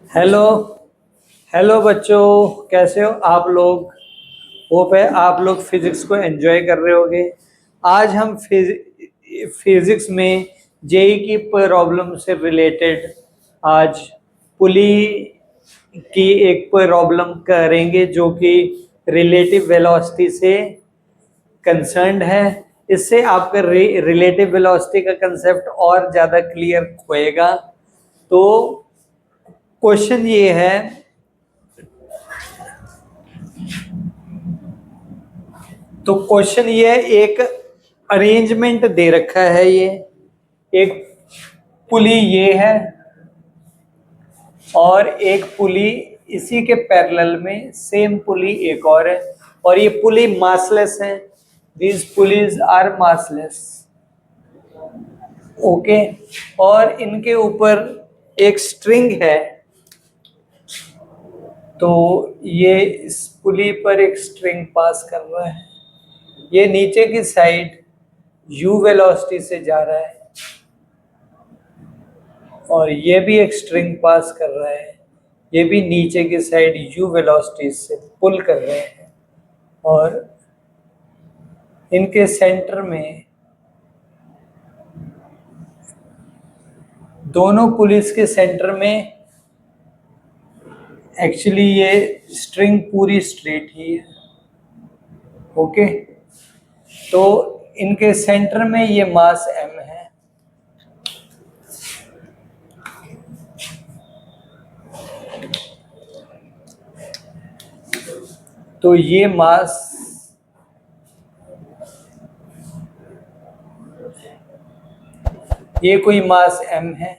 Hello. Hello बच्चों, कैसे हो आप लोग। होप है आप लोग फिजिक्स को एंजॉय कर रहे होगे। आज हम फिजिक्स में जेई की प्रॉब्लम से रिलेटेड आज पुली की एक प्रॉब्लम करेंगे जो कि रिलेटिव वेलोसिटी से कंसर्न्ड है। इससे आपका रिलेटिव वेलोसिटी का कंसेप्ट और ज़्यादा क्लियर होएगा। तो क्वेश्चन ये है, तो क्वेश्चन ये है, एक अरेंजमेंट दे रखा है। ये एक पुली ये है और एक पुली इसी के पैरेलल में सेम पुली एक और है, और ये पुली मासलेस है। These pulleys are massless. Okay. और इनके ऊपर एक स्ट्रिंग है। तो ये इस पुली पर एक स्ट्रिंग पास कर रहा है। ये नीचे की साइड u वेलोसिटी से जा रहा है और ये भी एक स्ट्रिंग पास कर रहा है। ये भी नीचे की साइड u वेलोसिटी से पुल कर रहे हैं और इनके सेंटर में, दोनों पुलिस के सेंटर में, एक्चुअली ये स्ट्रिंग पूरी स्ट्रेट ही है। ओके। तो इनके सेंटर में ये मास m है। तो ये मास ये कोई मास m है।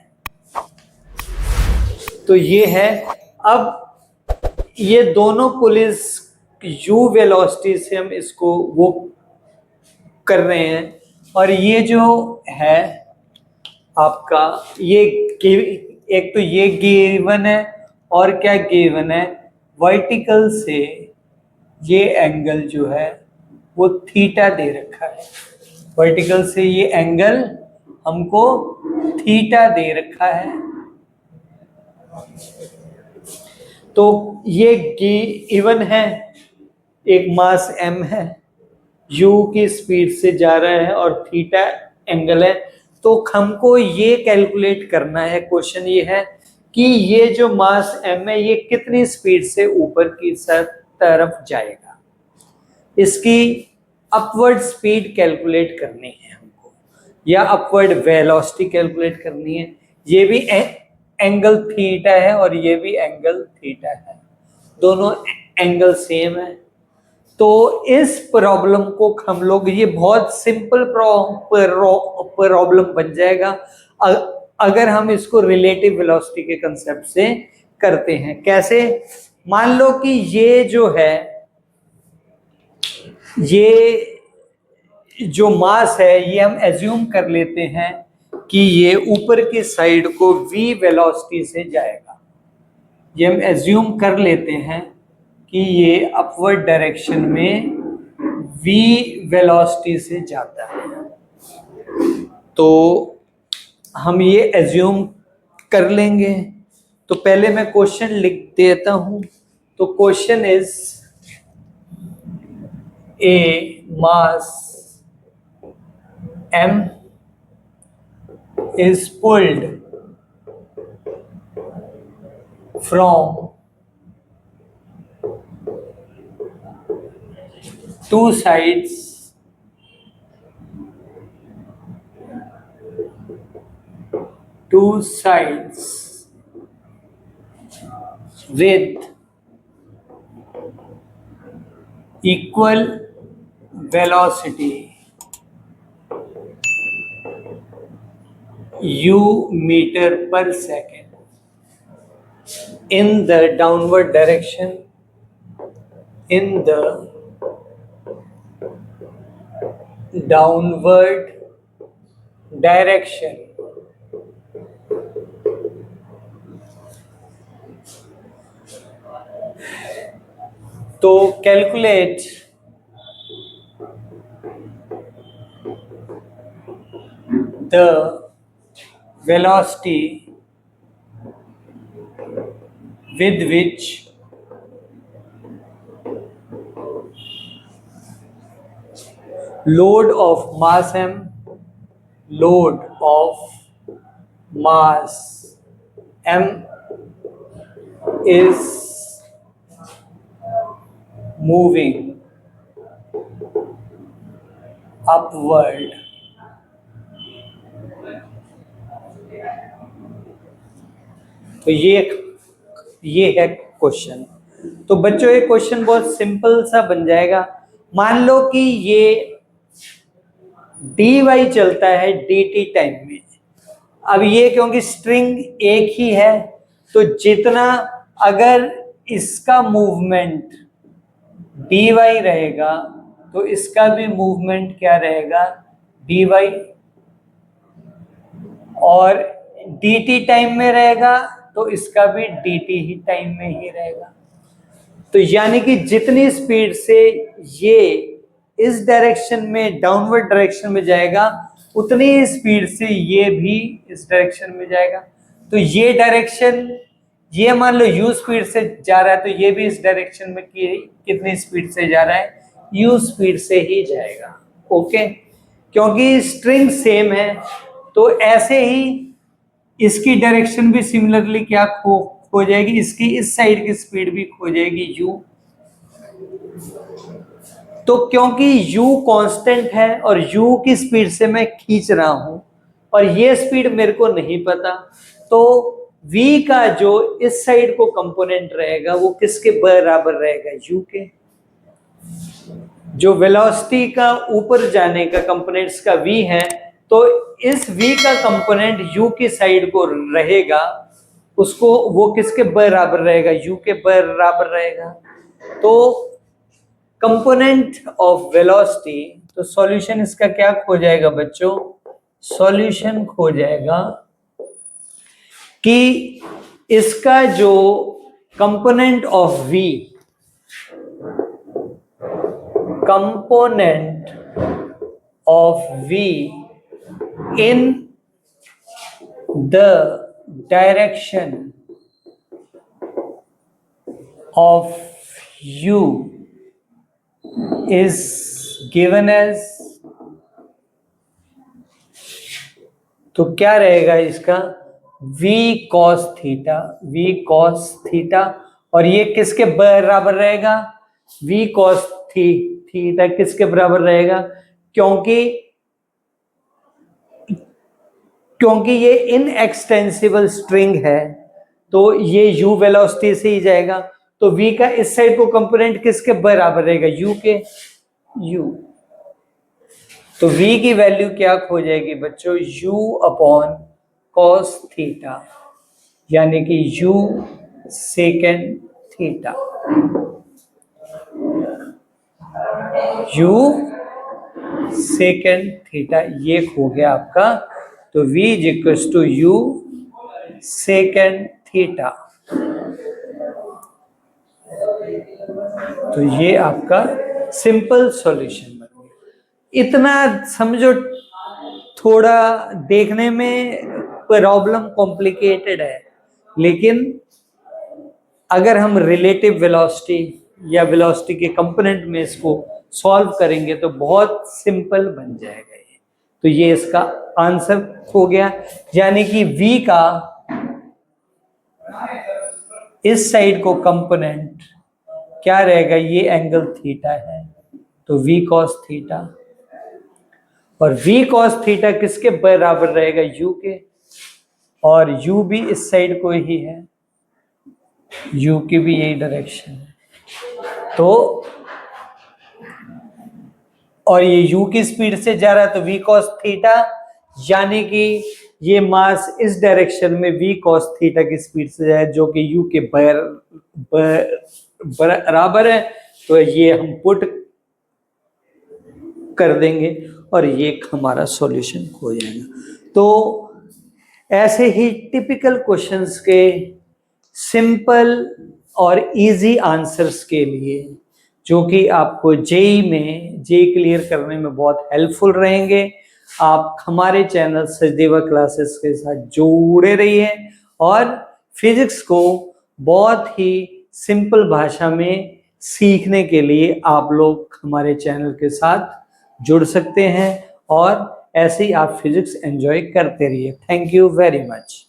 तो ये है। अब ये दोनों पुलिस u वेलोसिटी से हम इसको वो कर रहे हैं, और ये जो है आपका ये एक तो ये गिवन है, और क्या गिवन है, वर्टिकल से ये एंगल जो है वो थीटा दे रखा है। वर्टिकल से ये एंगल हमको थीटा दे रखा है। तो ये गिवन है, एक मास m है, u की स्पीड से जा रहा है और थीटा एंगल है। तो हमको ये कैलकुलेट करना है, क्वेश्चन ये है कि ये जो मास m है ये कितनी स्पीड से ऊपर की तरफ जाएगा। इसकी अपवर्ड स्पीड कैलकुलेट करनी है हमको, या अपवर्ड वेलोसिटी कैलकुलेट करनी है। ये भी एंगल थीटा है और ये भी एंगल थीटा है, दोनों एंगल सेम है। तो इस प्रॉब्लम को हम लोग, ये बहुत सिंपल प्रॉब्लम बन जाएगा अगर हम इसको रिलेटिव वेलोसिटी के कंसेप्ट से करते हैं। कैसे? मान लो कि ये जो है, ये जो मास है ये हम एज्यूम कर लेते हैं कि ये ऊपर की साइड को v वेलोसिटी से जाएगा। ये हम एज्यूम कर लेते हैं कि ये अपवर्ड डायरेक्शन में v वेलोसिटी से जाता है। तो हम ये एज्यूम कर लेंगे। तो पहले मैं क्वेश्चन लिख देता हूं। तो question is, a mass m is pulled from two sides with equal velocity u meter per second in the downward direction, in the downward direction. तो calculate the velocity with which load of mass m, load of mass m is moving upward तो ये है question. तो बच्चों ये question बहुत simple सा बन जाएगा। मान लो कि ये dy चलता है dt टाइम में। अब ये क्योंकि स्ट्रिंग एक ही है तो जितना अगर इसका मूवमेंट dy रहेगा तो इसका भी मूवमेंट क्या रहेगा dy, और dt टाइम में रहेगा तो इसका भी dt ही टाइम में ही रहेगा। तो यानी कि जितनी स्पीड से ये इस डायरेक्शन में डाउनवर्ड डायरेक्शन में जाएगा उतनी स्पीड से ये भी इस डायरेक्शन में जाएगा। तो ये डायरेक्शन, ये मान लो u स्पीड से जा रहा है तो ये भी इस डायरेक्शन में कितनी स्पीड से जा रहा है u स्पीड से ही जाएगा। ओके, क्योंकि स्ट्रिंग सेम है तो ऐसे ही इसकी डायरेक्शन भी सिमिलरली क्या खो जाएगी, इसकी इस साइड की स्पीड भी खो जाएगी u। तो क्योंकि u कांस्टेंट है और u की स्पीड से मैं खींच रहा हूं और ये स्पीड मेरे को नहीं पता, तो v का जो इस साइड को कंपोनेंट रहेगा वो किसके बराबर रहेगा u के। जो वेलोसिटी का ऊपर जाने का कंपोनेंट्स का v है तो इस v का कंपोनेंट u की साइड को रहेगा, उसको वो किसके बराबर रहेगा u के बराबर रहेगा। तो कंपोनेंट ऑफ वेलोसिटी, तो सॉल्यूशन इसका क्या खो जाएगा बच्चों, सॉल्यूशन खो जाएगा कि इसका जो component of v, component of v in the direction of u is given as, तो क्या रहेगा इसका v cos theta, v cos theta, और ये किसके बराबर रहेगा v cos थीटा किसके बराबर रहेगा, क्योंकि ये इनएक्सटेंसिबल स्ट्रिंग है तो ये u वेलोसिटी से ही जाएगा, तो v का इस साइड को कंपोनेंट किसके बराबर रहेगा u के, u। तो v की वैल्यू क्या खो जाएगी बच्चों, u अपॉन cos थीटा, यानी कि u second theta, u second theta, ये खो गया आपका। तो v equals to u second theta, तो ये आपका सिंपल सॉल्यूशन बन गया। इतना समझो, थोड़ा देखने में प्रॉब्लम कॉम्प्लिकेटेड है, लेकिन अगर हम रिलेटिव वेलोसिटी या वेलोसिटी के कंपोनेंट में इसको सॉल्व करेंगे तो बहुत सिंपल बन जाएगा ये। तो ये इसका आंसर हो गया, यानी कि v का इस साइड को कंपोनेंट क्या रहेगा, ये एंगल थीटा है तो v cos थीटा, और v cos थीटा किसके बराबर रहेगा u के, और u भी इस साइड को ही है, u की भी यही डायरेक्शन है। तो और ये u की स्पीड से जा रहा है तो v cos थीटा, यानी कि ये मास इस डायरेक्शन में v cos थीटा की स्पीड से जाए जो कि u के बराबर है, तो ये हम पुट कर देंगे और ये हमारा सॉल्यूशन हो जाएगा। तो ऐसे ही टिपिकल क्वेश्चंस के सिंपल और इजी आंसर्स के लिए जो कि आपको जेई क्लियर करने में बहुत हेल्पफुल रहेंगे, आप हमारे चैनल सचदेवा क्लासेस के साथ जुड़े रहिए और फिजिक्स को बहुत ही सिंपल भाषा में सीखने के लिए आप लोग हमारे चैनल के साथ जुड़ सकते हैं और ऐसे ही आप फिजिक्स एंजॉय करते रहिए। Thank you very much.